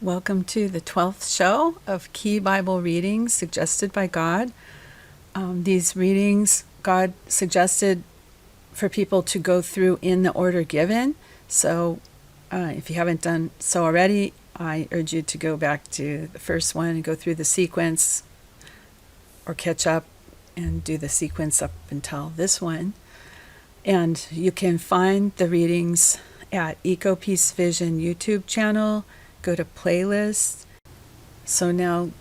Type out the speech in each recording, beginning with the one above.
Welcome to the 12th show of Key Bible Readings suggested by God. These readings God suggested for people to go through in the order given. So if you haven't done so already, I urge you to go back to the first one and go through the sequence, or catch up and do the sequence up until this one. And you can find the readings at Eco Peace Vision YouTube channel. Go to playlists. So now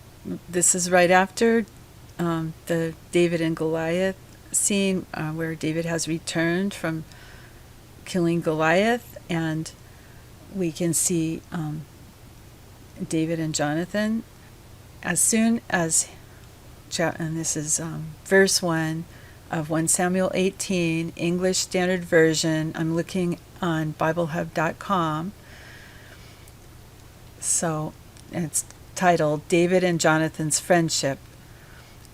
this is right after the David and Goliath scene, where David has returned from killing Goliath, and we can see David and Jonathan. As soon as, and this is verse 1 of 1 Samuel 18, English Standard Version. I'm looking on BibleHub.com. So it's titled David and Jonathan's Friendship.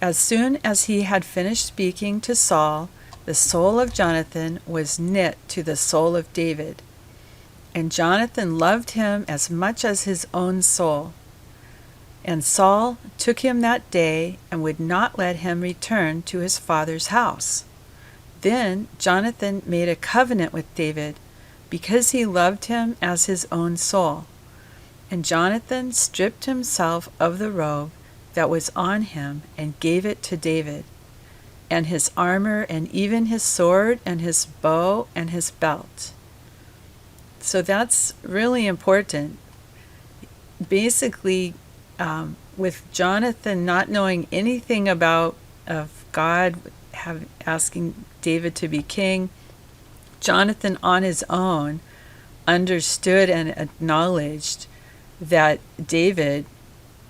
As soon as he had finished speaking to Saul, the soul of Jonathan was knit to the soul of David, and Jonathan loved him as much as his own soul. And Saul took him that day and would not let him return to his father's house. Then Jonathan made a covenant with David, because he loved him as his own soul. And Jonathan stripped himself of the robe that was on him and gave it to David, and his armor, and even his sword, and his bow, and his belt. So that's really important. Basically, with Jonathan not knowing anything of God asking David to be king, Jonathan on his own understood and acknowledged that David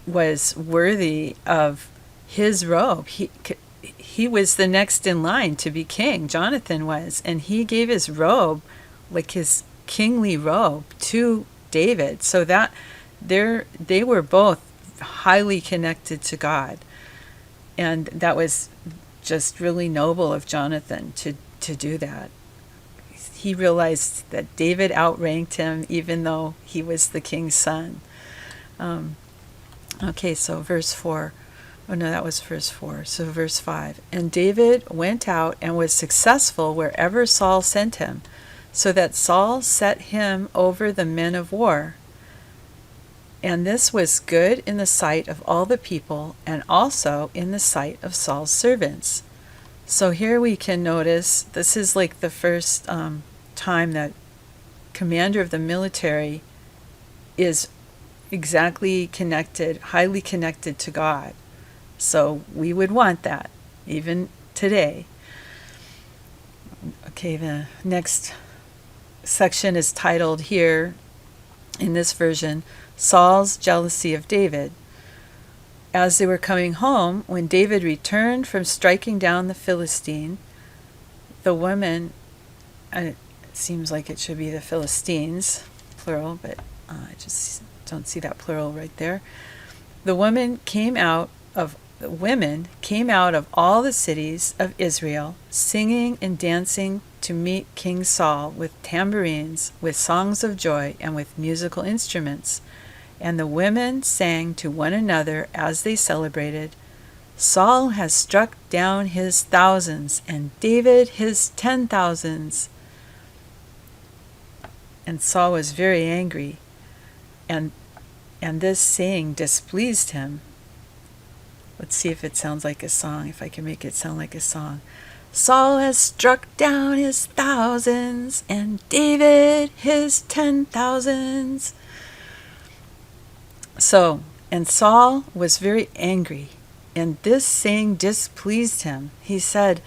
was worthy of his robe. He was the next in line to be king, Jonathan was, and he gave his robe, like his kingly robe, to David, so that they were both highly connected to God. And that was just really noble of Jonathan to do that. He realized that David outranked him, even though he was the king's son. Okay, so verse 4. Oh no, that was verse 4. So verse 5. And David went out and was successful wherever Saul sent him, so that Saul set him over the men of war. And this was good in the sight of all the people, and also in the sight of Saul's servants. So here we can notice, this is like the first time that commander of the military is exactly connected, highly connected to God. So we would want that, even today. Okay, the next section is titled here, in this version, Saul's Jealousy of David. As they were coming home, when David returned from striking down the Philistine, the woman, it seems like it should be the Philistines, plural, but I just don't see that plural right there. The women came out of all the cities of Israel, singing and dancing to meet King Saul with tambourines, with songs of joy, and with musical instruments. And the women sang to one another as they celebrated, Saul has struck down his thousands, and David his 10,000s. And Saul was very angry, and this saying displeased him. Let's see if it sounds like a song, if I can make it sound like a song. Saul has struck down his thousands, and David his 10,000s. So, and Saul was very angry, and this saying displeased him. He said,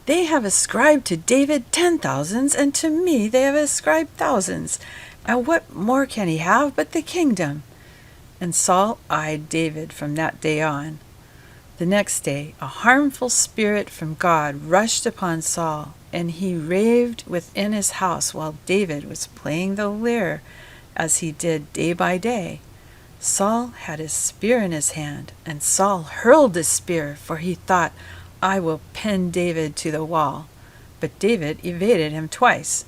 they have ascribed to David 10,000s, and to me they have ascribed thousands. And what more can he have but the kingdom? And Saul eyed David from that day on. The next day, a harmful spirit from God rushed upon Saul, and he raved within his house while David was playing the lyre, as he did day by day. Saul had his spear in his hand, and Saul hurled the spear, for he thought, I will pin David to the wall. But David evaded him twice.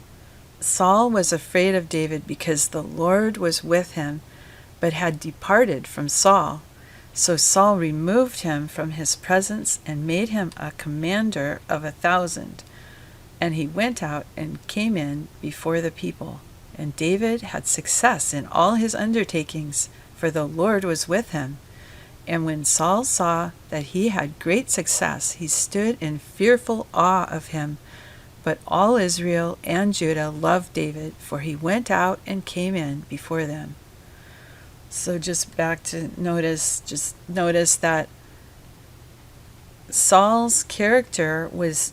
Saul was afraid of David because the Lord was with him, but had departed from Saul. So Saul removed him from his presence and made him a commander of 1,000. And he went out and came in before the people. And David had success in all his undertakings, for the Lord was with him. And when Saul saw that he had great success, he stood in fearful awe of him. But all Israel and Judah loved David, for he went out and came in before them. So just back to notice that Saul's character was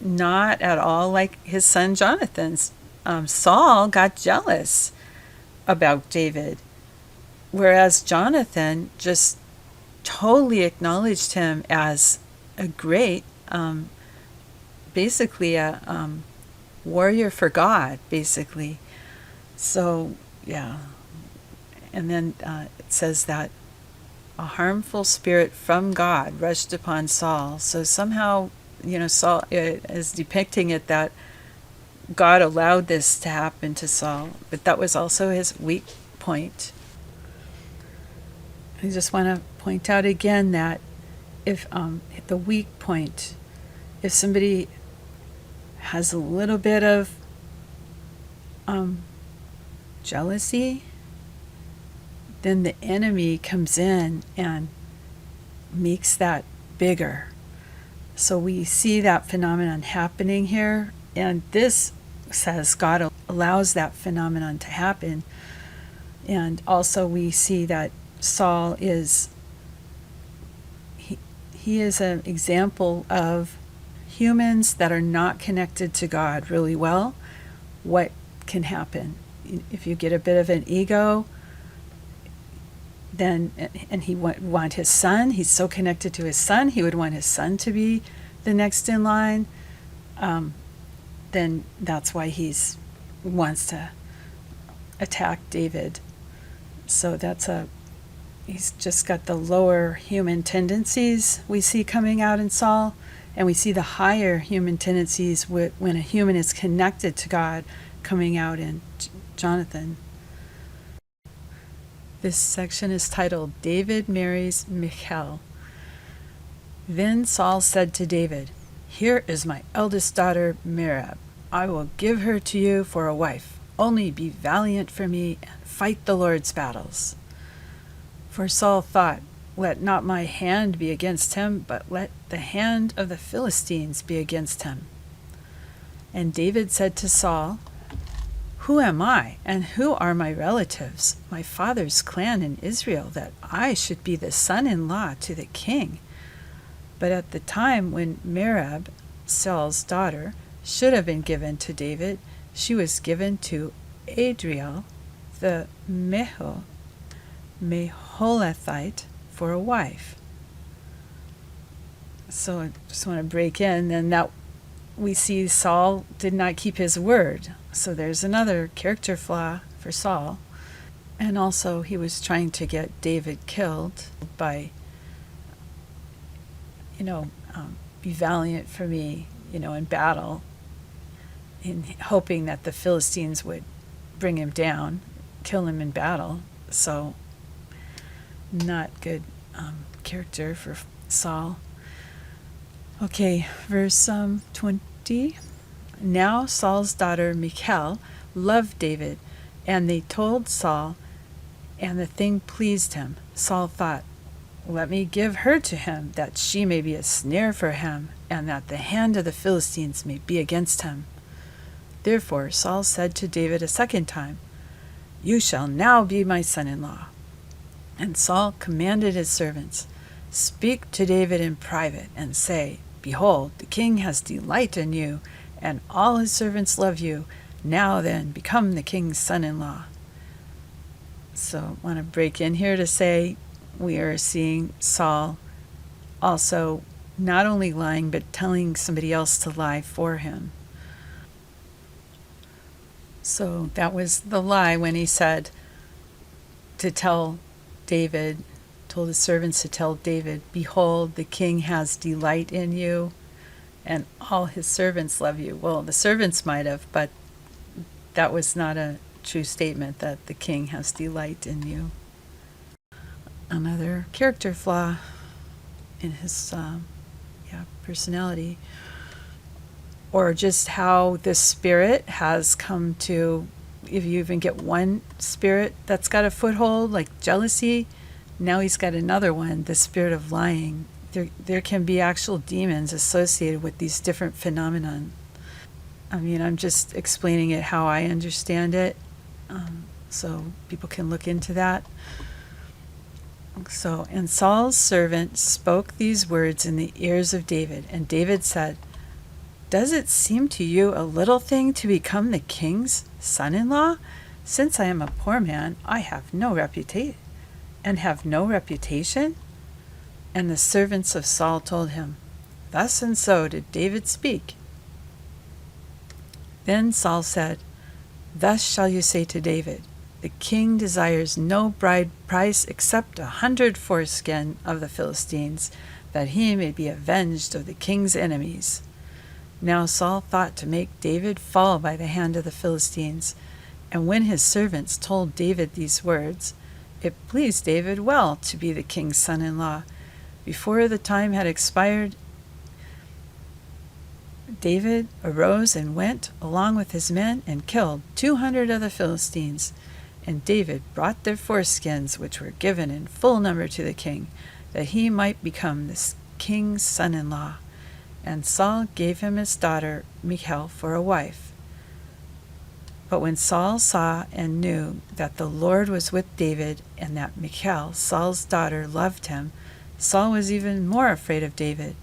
not at all like his son Jonathan's. Saul got jealous about David, whereas Jonathan just totally acknowledged him as a great, basically a warrior for God, basically. So, yeah. And then it says that a harmful spirit from God rushed upon Saul. So somehow, Saul is depicting it that God allowed this to happen to Saul, but that was also his weak point. I just want to point out again that if the weak point, if somebody has a little bit of jealousy, then the enemy comes in and makes that bigger. So we see that phenomenon happening here, and this says God allows that phenomenon to happen. And also we see that Saul is he is an example of humans that are not connected to God really well. What can happen if you get a bit of an ego? Then, and he would want his son. He's so connected to his son. He would want his son to be the next in line. Then that's why he's wants to attack David. So he's just got the lower human tendencies we see coming out in Saul, and we see the higher human tendencies when a human is connected to God coming out in Jonathan. This section is titled, David Marries Michal. Then Saul said to David, "Here is my eldest daughter, Merab. I will give her to you for a wife. Only be valiant for me and fight the Lord's battles." For Saul thought, "Let not my hand be against him, but let the hand of the Philistines be against him." And David said to Saul, "Who am I, and who are my relatives, my father's clan in Israel, that I should be the son-in-law to the king?" But at the time when Merab, Saul's daughter, should have been given to David, she was given to Adriel, the Meholathite, for a wife. So I just want to break in, and that we see Saul did not keep his word. So there's another character flaw for Saul. And also he was trying to get David killed by, be valiant for me, in battle, in hoping that the Philistines would bring him down, kill him in battle. So not good character for Saul. Okay, verse 20. Now Saul's daughter Michal loved David, and they told Saul, and the thing pleased him. Saul thought, "Let me give her to him, that she may be a snare for him, and that the hand of the Philistines may be against him." Therefore Saul said to David a second time, "You shall now be my son-in-law." And Saul commanded his servants, "Speak to David in private, and say, Behold, the king has delight in you, and all his servants love you. Now then, become the king's son-in-law." So I want to break in here to say we are seeing Saul also not only lying, but telling somebody else to lie for him. So that was the lie when he said to tell David, told his servants to tell David, "Behold, the king has delight in you, and all his servants love you." Well, the servants might have, but that was not a true statement that the king has delight in you. another character flaw in his personality, or just how this spirit has come to, if you even get one spirit that's got a foothold, like jealousy, now he's got another one, the spirit of lying. There can be actual demons associated with these different phenomenon. I mean, I'm just explaining it how I understand it, so people can look into that. So, and Saul's servant spoke these words in the ears of David, and David said, "Does it seem to you a little thing to become the king's son-in-law? Since I am a poor man, I have no reputation, and have no reputation." And the servants of Saul told him, "Thus and so did David speak." Then Saul said, "Thus shall you say to David, the king desires no bride price except 100 foreskin of the Philistines, that he may be avenged of the king's enemies." Now Saul thought to make David fall by the hand of the Philistines. And when his servants told David these words, it pleased David well to be the king's son-in-law. Before the time had expired, David arose and went, along with his men, and killed 200 of the Philistines. And David brought their foreskins, which were given in full number to the king, that he might become the king's son-in-law. And Saul gave him his daughter Michal for a wife. But when Saul saw and knew that the Lord was with David, and that Michal, Saul's daughter, loved him, Saul was even more afraid of David.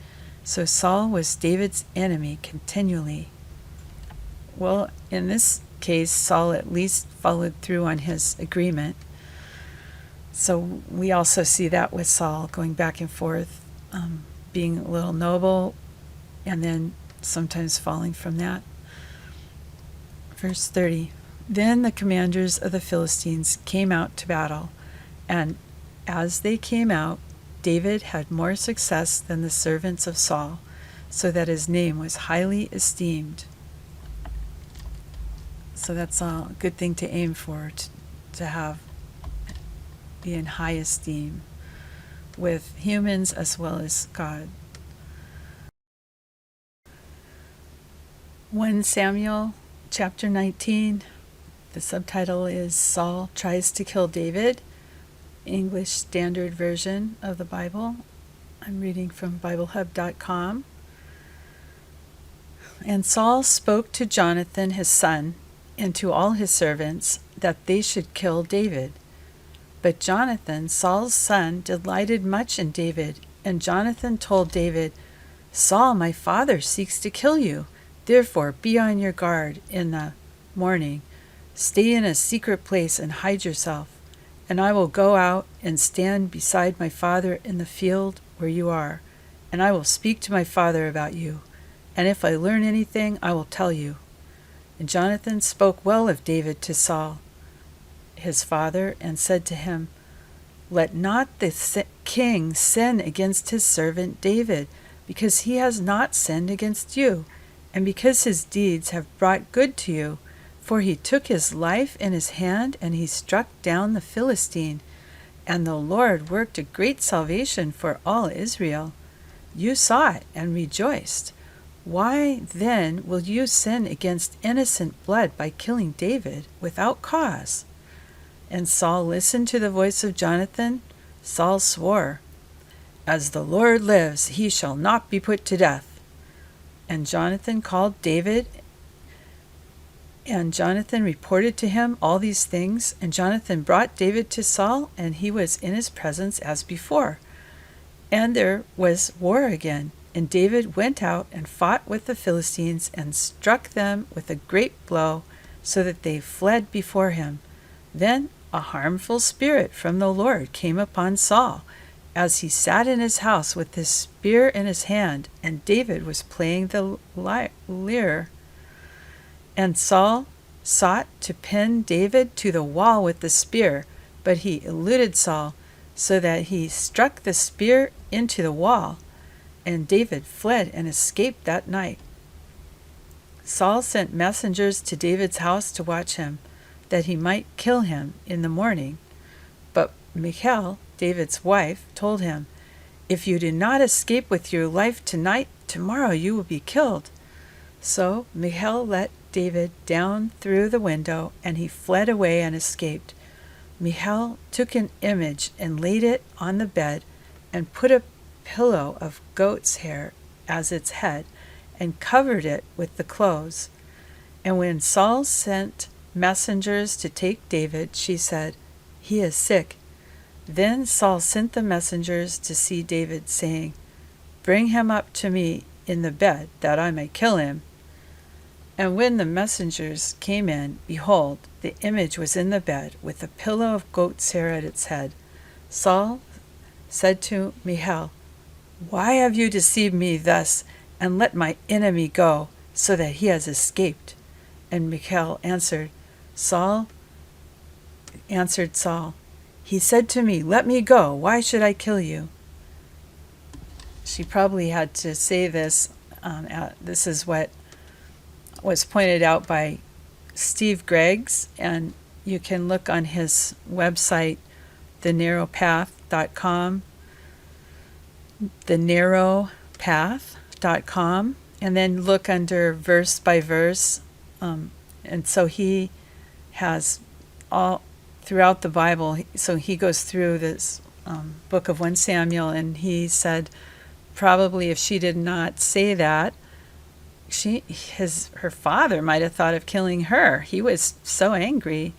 So Saul was David's enemy continually. Well, in this case, Saul at least followed through on his agreement. So we also see that with Saul going back and forth, being a little noble, and then sometimes falling from that. Verse 30, Then the commanders of the Philistines came out to battle, and as they came out, David had more success than the servants of Saul, so that his name was highly esteemed. So that's a good thing to aim for, to have, be in high esteem with humans as well as God. 1 Samuel chapter 19, the subtitle is Saul Tries to Kill David, English Standard Version of the Bible. I'm reading from BibleHub.com. And Saul spoke to Jonathan his son and to all his servants that they should kill David. But Jonathan, Saul's son, delighted much in David, and Jonathan told David, Saul, my father, seeks to kill you. Therefore, be on your guard in the morning. Stay in a secret place and hide yourself, and I will go out and stand beside my father in the field where you are, and I will speak to my father about you. And if I learn anything, I will tell you. And Jonathan spoke well of David to Saul, his father, and said to him, Let not the king sin against his servant David, because he has not sinned against you, and because his deeds have brought good to you. For he took his life in his hand, and he struck down the Philistine. And the Lord worked a great salvation for all Israel. You saw it and rejoiced. Why then will you sin against innocent blood by killing David without cause? And Saul listened to the voice of Jonathan. Saul swore, As the Lord lives, he shall not be put to death. And Jonathan called David, and Jonathan reported to him all these things. And Jonathan brought David to Saul, and he was in his presence as before. And there was war again. And David went out and fought with the Philistines, and struck them with a great blow, so that they fled before him. Then a harmful spirit from the Lord came upon Saul, as he sat in his house with his spear in his hand, and David was playing the lyre. And Saul sought to pin David to the wall with the spear, but he eluded Saul, so that he struck the spear into the wall. And David fled and escaped that night. Saul sent messengers to David's house to watch him, that he might kill him in the morning. But Michal David's wife, told him, "If you do not escape with your life tonight, tomorrow you will be killed." So Michal let David down through the window, and he fled away and escaped. Michal took an image and laid it on the bed, and put a pillow of goat's hair as its head, and covered it with the clothes. And when Saul sent messengers to take David, she said, "He is sick." Then Saul sent the messengers to see David, saying, "Bring him up to me in the bed, that I may kill him." And when the messengers came in, behold, the image was in the bed, with a pillow of goat's hair at its head. Saul said to Michal, "Why have you deceived me thus, and let my enemy go, so that he has escaped?" And Michal answered Saul, "He said to me, 'Let me go. Why should I kill you?'" She probably had to say this. This is what was pointed out by Steve Greggs, and you can look on his website, thenarrowpath.com, thenarrowpath.com, and then look under verse by verse. And so he has all throughout the Bible. So he goes through this book of 1 Samuel, and he said probably if she did not say that, her father might have thought of killing her. He was so angry.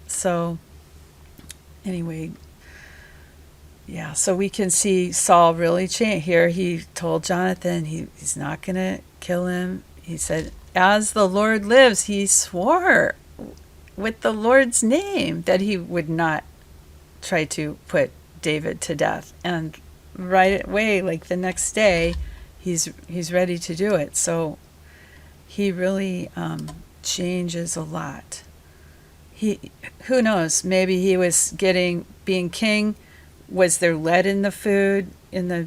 So anyway, yeah, so we can see Saul really change here. He told Jonathan he's not going to kill him. He said, "As the Lord lives," he swore with the Lord's name that he would not try to put David to death. And right away, like the next day, he's ready to do it. So he really changes a lot. Who knows? Maybe he was being king. Was there lead in the food? In the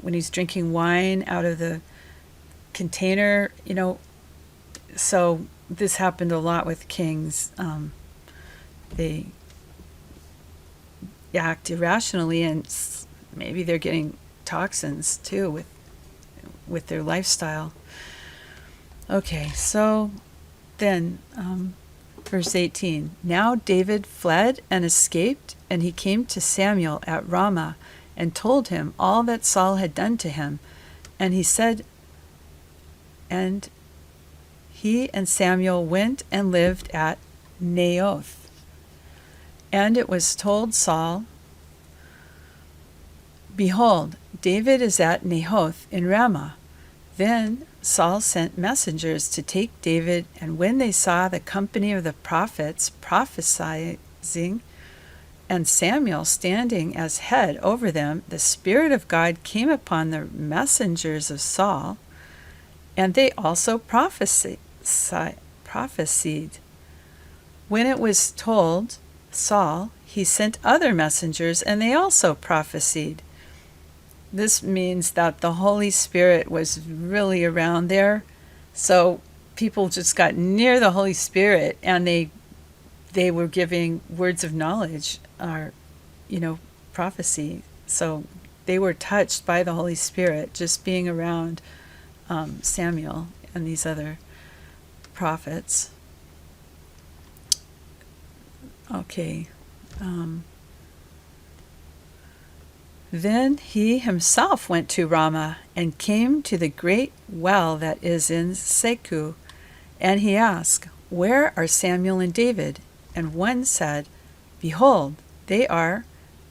when he's drinking wine out of the container? So this happened a lot with kings. They act irrationally, and maybe they're getting toxins too with their lifestyle. Okay, so then verse 18. Now David fled and escaped, and he came to Samuel at Ramah and told him all that Saul had done to him. And he and Samuel went and lived at Naioth. And it was told Saul, "Behold, David is at Naioth in Ramah." Then Saul sent messengers to take David, and when they saw the company of the prophets prophesying, and Samuel standing as head over them, the Spirit of God came upon the messengers of Saul, and they also prophesied. When it was told Saul, he sent other messengers, and they also prophesied. This means that the Holy Spirit was really around there. So people just got near the Holy Spirit, and they were giving words of knowledge or, prophecy. So they were touched by the Holy Spirit just being around Samuel and these other prophets. Okay. Then he himself went to Ramah and came to the great well that is in Seku. And he asked, "Where are Samuel and David?" And one said, "Behold, they are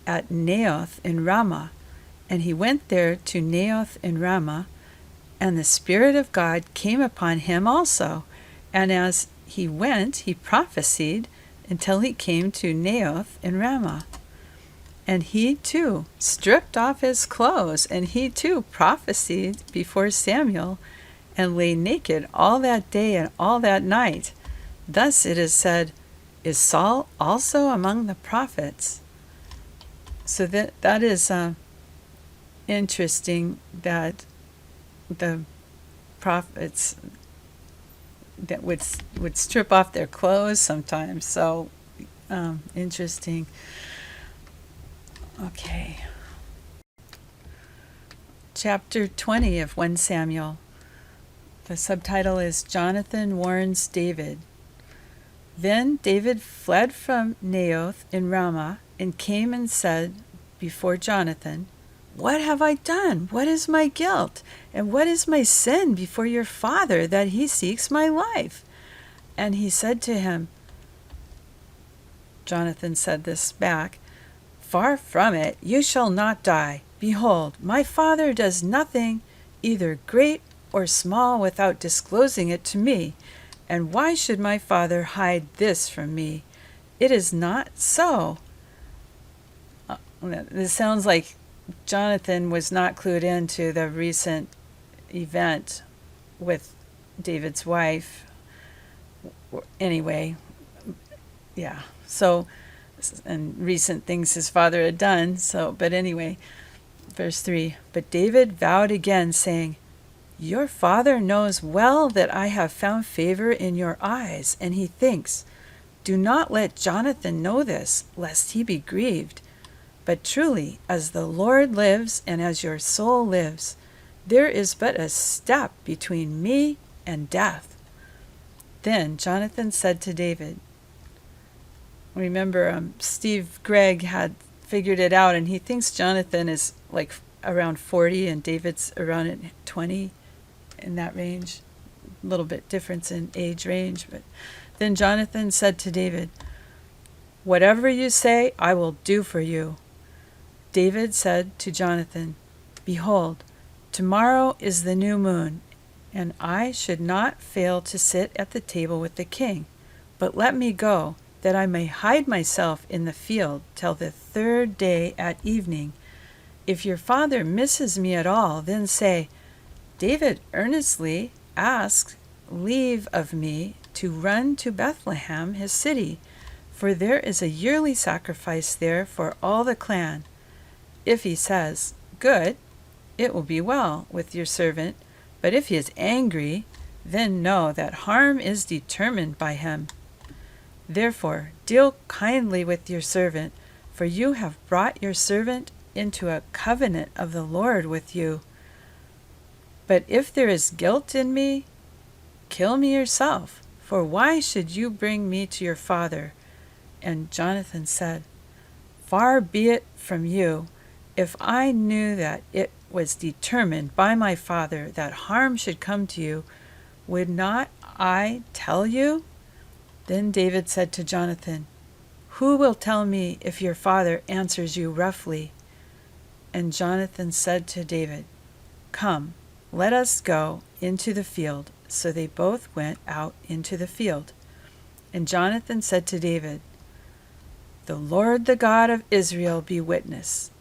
at Naioth in Ramah." And he went there to Naioth in Ramah, and the Spirit of God came upon him also. And as he went, he prophesied until he came to Naioth in Ramah. And he too stripped off his clothes, and he too prophesied before Samuel, and lay naked all that day and all that night. Thus it is said, "Is Saul also among the prophets?" So that is interesting that the prophets that would strip off their clothes sometimes. So Interesting. Okay. Chapter 20 of 1 Samuel. The subtitle is Jonathan Warns David. Then David fled from Naioth in Ramah and came and said before Jonathan, "What have I done? What is my guilt? And what is my sin before your father that he seeks my life?" And he said to him, Jonathan said this back, "Far from it, you shall not die. Behold, my father does nothing, either great or small, without disclosing it to me. And why should my father hide this from me? It is not so." This sounds like Jonathan was not clued into the recent event with David's wife. Anyway, yeah. So, and recent things his father had done. So, but anyway, verse 3, "But David vowed again, saying, Your father knows well that I have found favor in your eyes, and he thinks, Do not let Jonathan know this, lest he be grieved. But truly, as the Lord lives and as your soul lives, there is but a step between me and death." Then Jonathan said to David, remember, Steve Gregg had figured it out, and he thinks Jonathan is like around 40 and David's around 20, in that range. A little bit difference in age range. But then Jonathan said to David, "Whatever you say, I will do for you." David said to Jonathan, "Behold, tomorrow is the new moon, and I should not fail to sit at the table with the king. But let me go, that I may hide myself in the field till the third day at evening. If your father misses me at all, then say, David earnestly asked leave of me to run to Bethlehem, his city, for there is a yearly sacrifice there for all the clan. If he says, Good, it will be well with your servant, but if he is angry, then know that harm is determined by him. Therefore, deal kindly with your servant, for you have brought your servant into a covenant of the Lord with you. But if there is guilt in me, kill me yourself, for why should you bring me to your father?" And Jonathan said, "Far be it from you. If I knew that it was determined by my father that harm should come to you, would not I tell you?" Then David said to Jonathan, "Who will tell me if your father answers you roughly?" And Jonathan said to David, "Come, let us go into the field." So they both went out into the field. And Jonathan said to David, "The Lord, the God of Israel, be witness.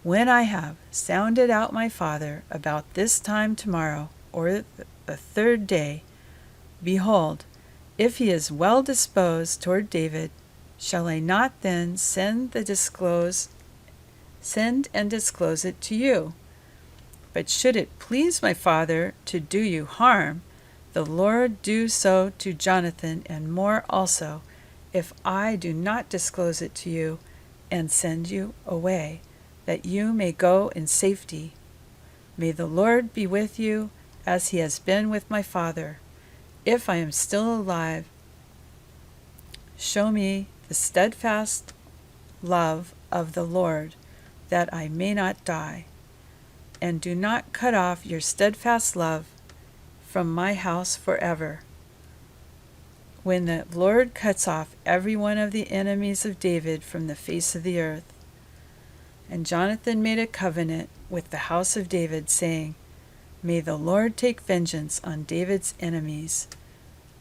When I have sounded out my father about this time tomorrow, or the third day, behold, if he is well disposed toward David, shall I not then send and disclose it to you? But should it please my father to do you harm, the Lord do so to Jonathan and more also, if I do not disclose it to you and send you away, that you may go in safety. May the Lord be with you as he has been with my father. If I am still alive, show me the steadfast love of the Lord, that I may not die. And do not cut off your steadfast love from my house forever. When the Lord cuts off every one of the enemies of David from the face of the earth." And Jonathan made a covenant with the house of David, saying, "May the Lord take vengeance on David's enemies."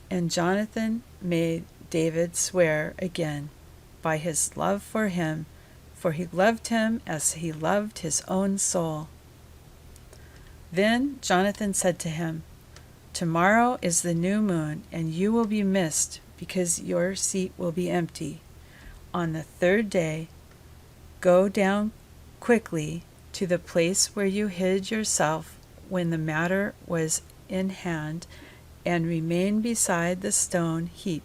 And Jonathan made David swear again by his love for him, for he loved him as he loved his own soul. Then Jonathan said to him, "Tomorrow is the new moon, and you will be missed, because your seat will be empty. On the third day, go down quickly to the place where you hid yourself when the matter was in hand, and remain beside the stone heap.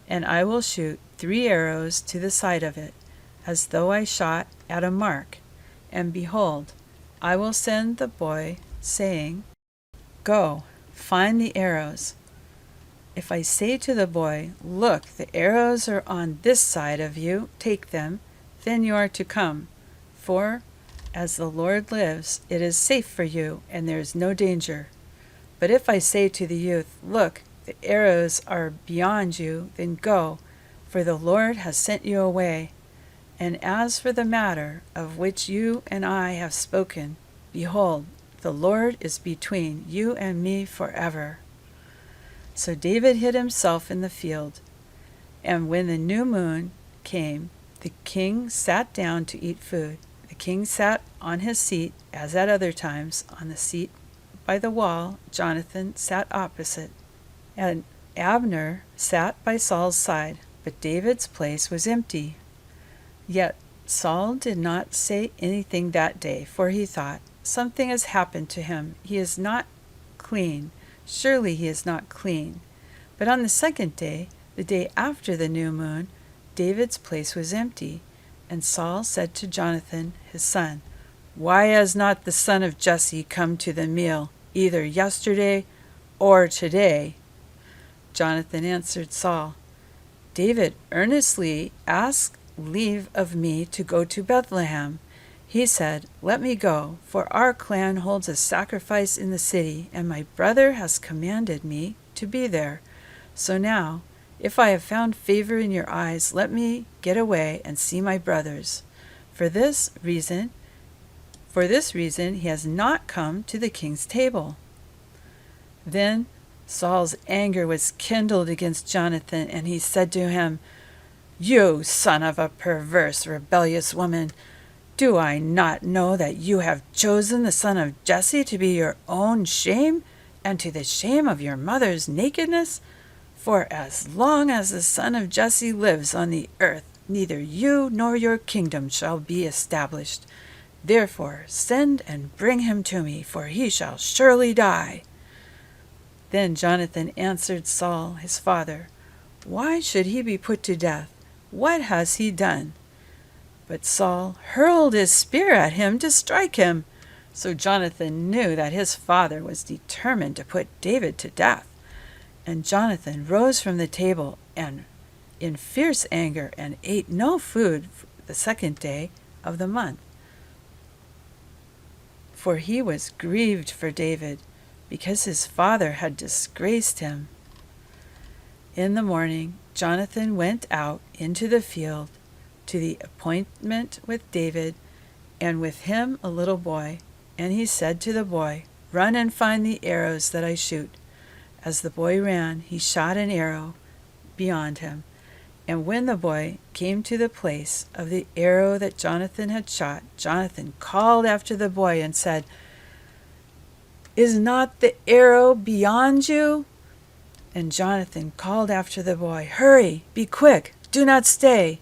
And I will shoot 3 arrows to the side of it, as though I shot at a mark. And behold, I will send the boy, saying, Go, find the arrows. If I say to the boy, Look, the arrows are on this side of you, take them, then you are to come. For, as the Lord lives, it is safe for you, and there is no danger. But if I say to the youth, Look, the arrows are beyond you, then go, for the Lord has sent you away. And as for the matter of which you and I have spoken, behold, the Lord is between you and me forever. So David hid himself in the field. And when the new moon came, the king sat down to eat food. The king sat on his seat, as at other times, on the seat by the wall. Jonathan sat opposite, and Abner sat by Saul's side, but David's place was empty. Yet Saul did not say anything that day, for he thought, Something has happened to him. He is not clean. Surely he is not clean. But on the second day, the day after the new moon, David's place was empty. And Saul said to Jonathan, his son, Why has not the son of Jesse come to the meal, either yesterday or today? Jonathan answered Saul, David earnestly asked leave of me to go to Bethlehem. He said, Let me go, for our clan holds a sacrifice in the city, and my brother has commanded me to be there. So now, if I have found favor in your eyes, let me get away and see my brothers. For this reason he has not come to the king's table. Then Saul's anger was kindled against Jonathan, and he said to him, You son of a perverse, rebellious woman, do I not know that you have chosen the son of Jesse to be your own shame, and to the shame of your mother's nakedness? For as long as the son of Jesse lives on the earth, neither you nor your kingdom shall be established. Therefore send and bring him to me, for he shall surely die. Then Jonathan answered Saul his father, Why should he be put to death? What has he done? But Saul hurled his spear at him to strike him. So Jonathan knew that his father was determined to put David to death. And Jonathan rose from the table and in fierce anger and ate no food the second day of the month. For he was grieved for David, because his father had disgraced him. In the morning, Jonathan went out into the field to the appointment with David, and with him a little boy. And he said to the boy, Run and find the arrows that I shoot. As the boy ran, he shot an arrow beyond him. And when the boy came to the place of the arrow that Jonathan had shot, Jonathan called after the boy and said, Is not the arrow beyond you? And Jonathan called after the boy, Hurry, be quick, do not stay.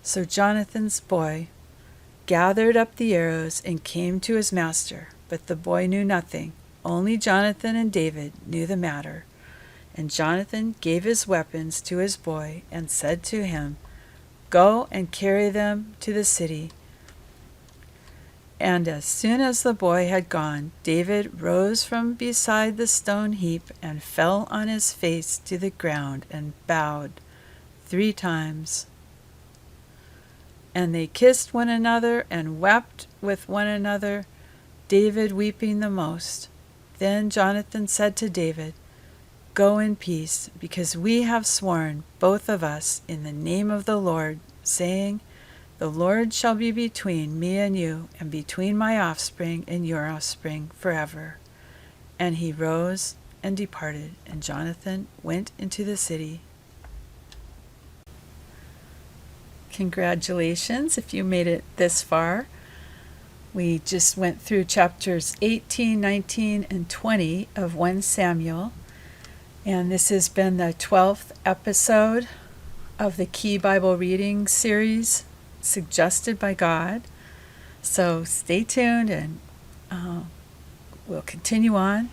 So Jonathan's boy gathered up the arrows and came to his master, but the boy knew nothing. Only Jonathan and David knew the matter. And Jonathan gave his weapons to his boy and said to him, Go and carry them to the city. And as soon as the boy had gone, David rose from beside the stone heap and fell on his face to the ground and bowed 3 times. And they kissed one another and wept with one another, David weeping the most. Then Jonathan said to David, Go in peace, because we have sworn, both of us, in the name of the Lord, saying, The Lord shall be between me and you, and between my offspring and your offspring forever. And he rose and departed, and Jonathan went into the city. Congratulations if you made it this far. We just went through chapters 18, 19, and 20 of 1 Samuel. And this has been the 12th episode of the Key Bible Reading series, suggested by God. So stay tuned, and we'll continue on